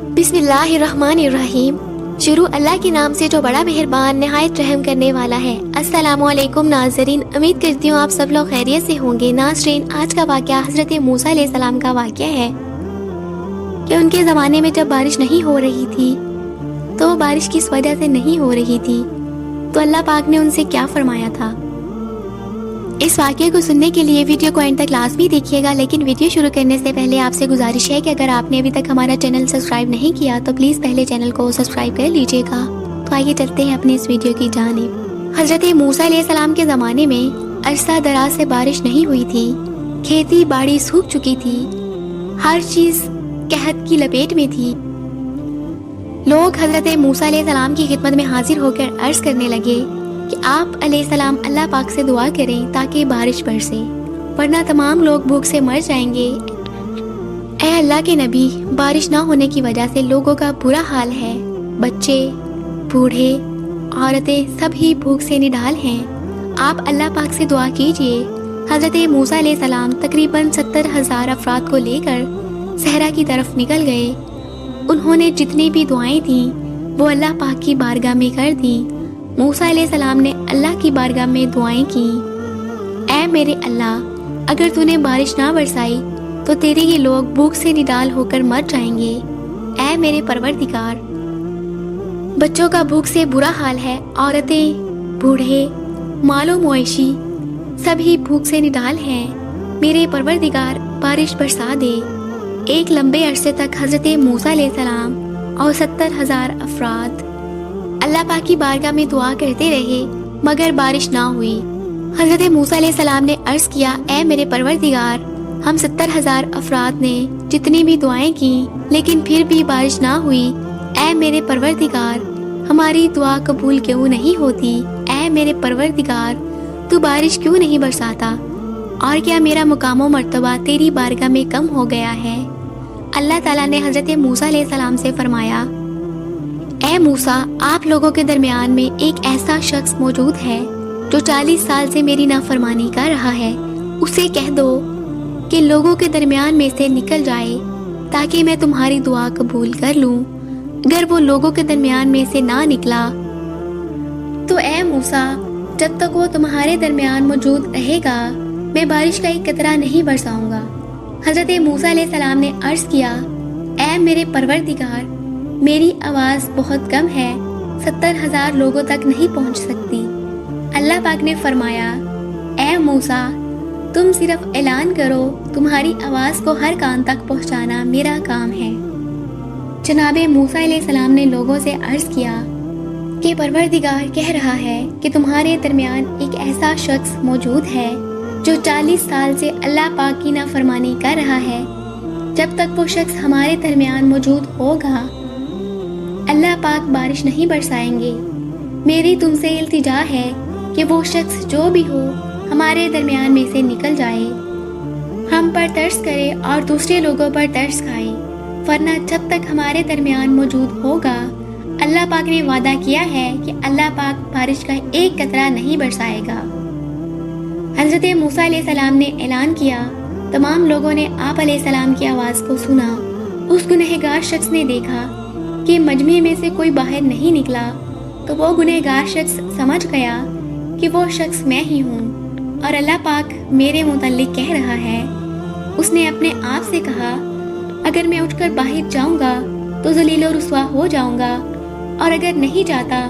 बिस्मिल्लाहिर्रहमानिर्रहीम। शुरू अल्लाह के नाम से जो बड़ा मेहरबान नहायत रहम करने वाला है। अस्सलामु अलैकुम नाज़रीन, उम्मीद करती हूँ आप सब लोग खैरियत से होंगे। नाज़रीन, आज का वाक़या हज़रत मूसा अलैहिस्सलाम का वाक़या है कि उनके ज़माने में जब बारिश नहीं हो रही थी तो बारिश किस वजह से नहीं हो रही थी, तो अल्लाह पाक ने उनसे क्या फरमाया था। इस वाक़ये को सुनने के लिए वीडियो को एंड तक लाज़मी देखिएगा। लेकिन वीडियो शुरू करने से पहले आपसे गुजारिश है कि अगर आपने अभी तक हमारा चैनल सब्सक्राइब नहीं किया तो प्लीज़ पहले चैनल को सब्सक्राइब कर लीजिएगा। तो आइए चलते हैं अपने इस वीडियो की जानिब। हज़रत मूसा अलैहिस्सलाम के ज़माने में अरसा दराज से बारिश नहीं हुई थी, खेती बाड़ी सूख चुकी थी, हर चीज़ कहत की लपेट में थी। लोग हज़रत मूसा अलैहिस्सलाम की खिदमत में हाजिर होकर अर्ज़ करने लगे कि आप अलैहिस्सलाम अल्लाह पाक से दुआ करें ताकि बारिश बरसे, वरना तमाम लोग भूख से मर जाएंगे। ऐ अल्लाह के नबी, बारिश ना होने की वजह से लोगों का बुरा हाल है। बच्चे, बूढ़े, औरतें सभी भूख से निढाल हैं। आप अल्लाह पाक से दुआ कीजिए। हज़रत मूसा अलैहिस्सलाम तकरीबन 70,000 अफराद को लेकर सहरा की तरफ निकल गए। उन्होंने जितनी भी दुआएं थीं वो अल्लाह पाक की बारगाह में कर दी। मूसा अलैहिस्सलाम ने अल्लाह की बारगाह में दुआएं की। ऐ मेरे अल्लाह, अगर तूने बारिश ना बरसाई तो तेरे ये लोग भूख से निडाल होकर मर जाएंगे। ऐ मेरे परवरदिगार, बच्चों का भूख से बुरा हाल है, औरतें, बूढ़े, मालो मवेशी सभी भूख से निडाल हैं। मेरे परवरदिगार, बारिश बरसा दे। एक लंबे अरसे तक हज़रत मूसा अलैहिस्सलाम और 70,000 अफराद अल्लाह पाक की बारगाह में दुआ करते रहे, मगर बारिश ना हुई। हज़रत मूसा अलैहिस्सलाम ने अर्ज़ किया, ऐ मेरे परवरदिगार, हम 70,000 अफराद ने जितनी भी दुआएं की लेकिन फिर भी बारिश ना हुई। ऐ मेरे परवरदिगार, हमारी दुआ कबूल क्यों नहीं होती। ऐ मेरे परवरदिगार, तू बारिश क्यों नहीं बरसाता, और क्या मेरा मुकाम व मर्तबा तेरी बारगाह में कम हो गया है। अल्लाह ताला ने हज़रत मूसा अलैहिस्सलाम से फरमाया, ऐ मूसा, आप लोगों के दरमियान में एक ऐसा शख्स मौजूद है जो 40 साल से मेरी नाफरमानी कर रहा है। उसे कह दो कि लोगों के दरमियान में से निकल जाए ताकि मैं तुम्हारी दुआ कबूल कर लूं। अगर वो लोगों के दरमियान में से ना निकला तो ऐ मूसा, जब तक वो तुम्हारे दरमियान मौजूद रहेगा मैं बारिश का एक कतरा नहीं बरसाऊंगा। हज़रत मूसा अलैहिस्सलाम ने अर्ज़ किया, ऐ मेरे परवरदिगार, मेरी आवाज़ बहुत कम है, 70,000 लोगों तक नहीं पहुंच सकती। अल्लाह पाक ने फरमाया, ऐ मूसा, तुम सिर्फ ऐलान करो, तुम्हारी आवाज़ को हर कान तक पहुंचाना मेरा काम है। जनाबे मूसा अलैहिस्सलाम ने लोगों से अर्ज़ किया कि परवरदिगार कह रहा है कि तुम्हारे दरमियान एक ऐसा शख्स मौजूद है जो 40 साल से अल्लाह पाक की नाफरमानी कर रहा है। जब तक वो शख्स हमारे दरमियान मौजूद होगा अल्लाह पाक बारिश नहीं बरसाएंगे। मेरी तुमसे इल्तिजा है कि वो शख्स जो भी हो हमारे दरमियान में से निकल जाए, हम पर तरस करे और दूसरे लोगों पर तरस खाए, वरना जब तक हमारे दरमियान मौजूद होगा अल्लाह पाक ने वादा किया है कि अल्लाह पाक बारिश का एक कतरा नहीं बरसाएगा। हज़रत मूसा अलैहिस्सलाम ने ऐलान किया। तमाम लोगों ने आप अलैहिस्सलाम की आवाज़ को सुना। उस गुनहगार शख्स ने देखा कि मजमे में से कोई बाहर नहीं निकला, तो वो गुनहगार शख्स समझ गया कि वो शख्स मैं ही हूँ और अल्लाह पाक मेरे मुतल्लिक कह रहा है। उसने अपने आप से कहा, अगर मैं उठकर बाहर जाऊँगा तो ज़लील और रुस्वा हो जाऊँगा, और अगर नहीं जाता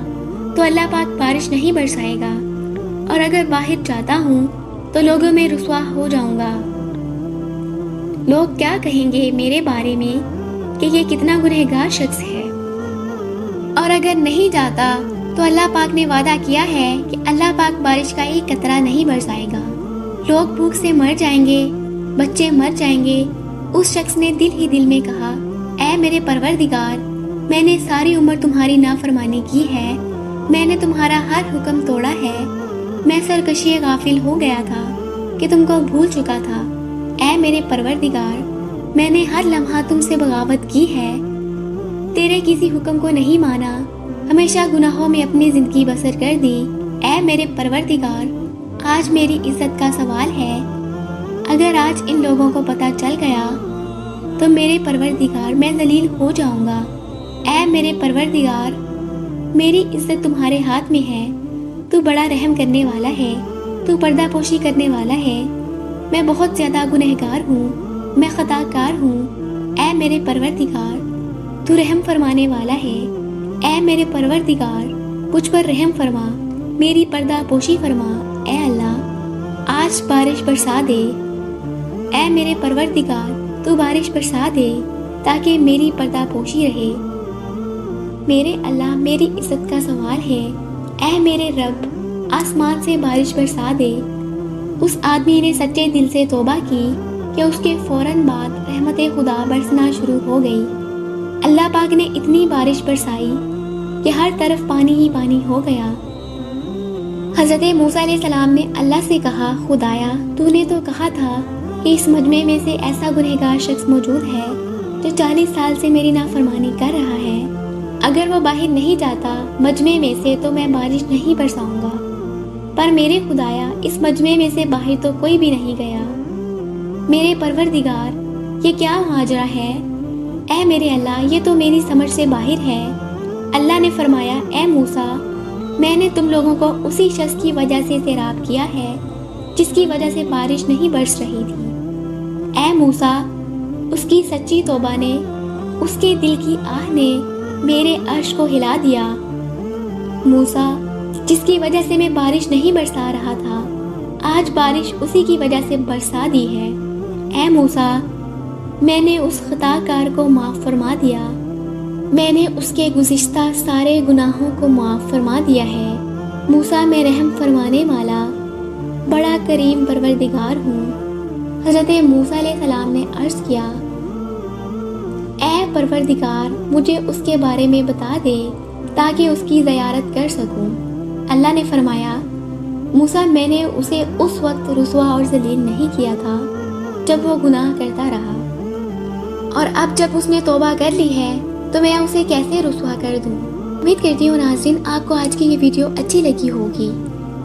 तो अल्लाह पाक बारिश नहीं बरसाएगा, और अगर बाहर जाता हूँ तो लोगों में रुस्वा हो जाऊँगा। लोग क्या कहेंगे मेरे बारे में कि ये कितना गुनहगार शख्स है। और अगर नहीं जाता तो अल्लाह पाक ने वादा किया है कि अल्लाह पाक बारिश का एक कतरा नहीं बरसाएगा। लोग भूख से मर जाएंगे, बच्चे मर जाएंगे। उस शख्स ने दिल ही दिल में कहा, ऐ मेरे परवरदिगार, मैंने सारी उम्र तुम्हारी नाफरमानी की है, मैंने तुम्हारा हर हुक्म तोड़ा है, मैं सरकशी गाफिल हो गया था कि तुमको भूल चुका था। ऐ मेरे परवरदिगार, मैंने हर लम्हा तुमसे बगावत की है, तेरे किसी हुक्म को नहीं माना, हमेशा गुनाहों में अपनी ज़िंदगी बसर कर दी। ऐ मेरे परवरदिगार, आज मेरी इज्जत का सवाल है। अगर आज इन लोगों को पता चल गया تو میرے پروردگار میں ذلیل ہو جاؤں گا۔ اے میرے پروردگار، میری عزت تمہارے ہاتھ میں ہے، تو بڑا رحم کرنے والا ہے، تو پردہ پوشی کرنے والا ہے۔ میں بہت زیادہ گنہگار ہوں، میں خطا کار ہوں۔ اے میرے پروردگار، تو رحم فرمانے والا ہے۔ اے میرے پروردگار، مجھ پر رحم فرما، میری پردہ پوشی فرما۔ اے اللہ، آج بارش برسا دے۔ اے میرے پروردگار، تو بارش برسا دے تاکہ میری پردہ پوشی رہے۔ میرے اللہ، میری عزت کا سوال ہے۔ اے میرے رب، آسمان سے بارش برسا دے۔ اس آدمی نے سچے دل سے توبہ کی کہ اس کے فوراً بعد رحمت خدا برسنا شروع ہو گئی۔ اللہ پاک نے اتنی بارش برسائی کہ ہر طرف پانی ہی پانی ہو گیا۔ حضرت موسیٰ علیہ السلام نے اللہ سے کہا، خدایا، تو نے تو کہا تھا کہ اس مجمع میں سے ایسا گنہگار شخص موجود ہے جو 40 سال سے میری نافرمانی کر رہا ہے۔ اگر وہ باہر نہیں جاتا مجمع میں سے تو میں بارش نہیں برساؤں گا، پر میرے خدایا، اس مجمع میں سے باہر تو کوئی بھی نہیں گیا۔ میرے پروردگار، یہ کیا ماجرا ہے؟ اے میرے اللہ، یہ تو میری سمجھ سے باہر ہے۔ اللہ نے فرمایا، اے موسیٰ، میں نے تم لوگوں کو اسی شخص کی وجہ سے سیراب کیا ہے جس کی وجہ سے بارش نہیں برس رہی تھی۔ اے موسیٰ، اس کی سچی توبہ نے، اس کے دل کی آہ نے میرے عرش کو ہلا دیا۔ موسیٰ، جس کی وجہ سے میں بارش نہیں برسا رہا تھا، آج بارش اسی کی وجہ سے برسا دی ہے۔ اے موسیٰ، میں نے اس خطا کار کو معاف فرما دیا، میں نے اس کے گزشتہ سارے گناہوں کو معاف فرما دیا ہے۔ موسیٰ، میں رحم فرمانے والا بڑا کریم پروردگار ہوں۔ حضرت موسیٰ علیہ السلام نے عرض کیا، اے پروردگار، مجھے اس کے بارے میں بتا دے تاکہ اس کی زیارت کر سکوں۔ اللہ نے فرمایا، موسیٰ، میں نے اسے اس وقت رسوا اور ذلیل نہیں کیا تھا جب وہ گناہ کرتا رہا، اور اب جب اس نے توبہ کر لی ہے تو میں اسے کیسے رسوا کر دوں؟ امید کرتی ہوں ناظرین آپ کو آج کی یہ ویڈیو اچھی لگی ہوگی۔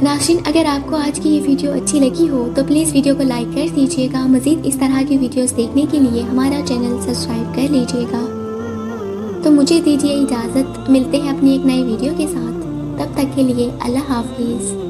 ناظرین، اگر آپ کو آج کی یہ ویڈیو اچھی لگی ہو تو پلیز ویڈیو کو لائک کر دیجیے گا۔ مزید اس طرح کی ویڈیوز دیکھنے کے لیے ہمارا چینل سبسکرائب کر لیجیے گا۔ تو مجھے دیجیے اجازت، ملتے ہیں اپنی ایک نئی ویڈیو کے ساتھ۔ تب تک کے لیے اللہ حافظ۔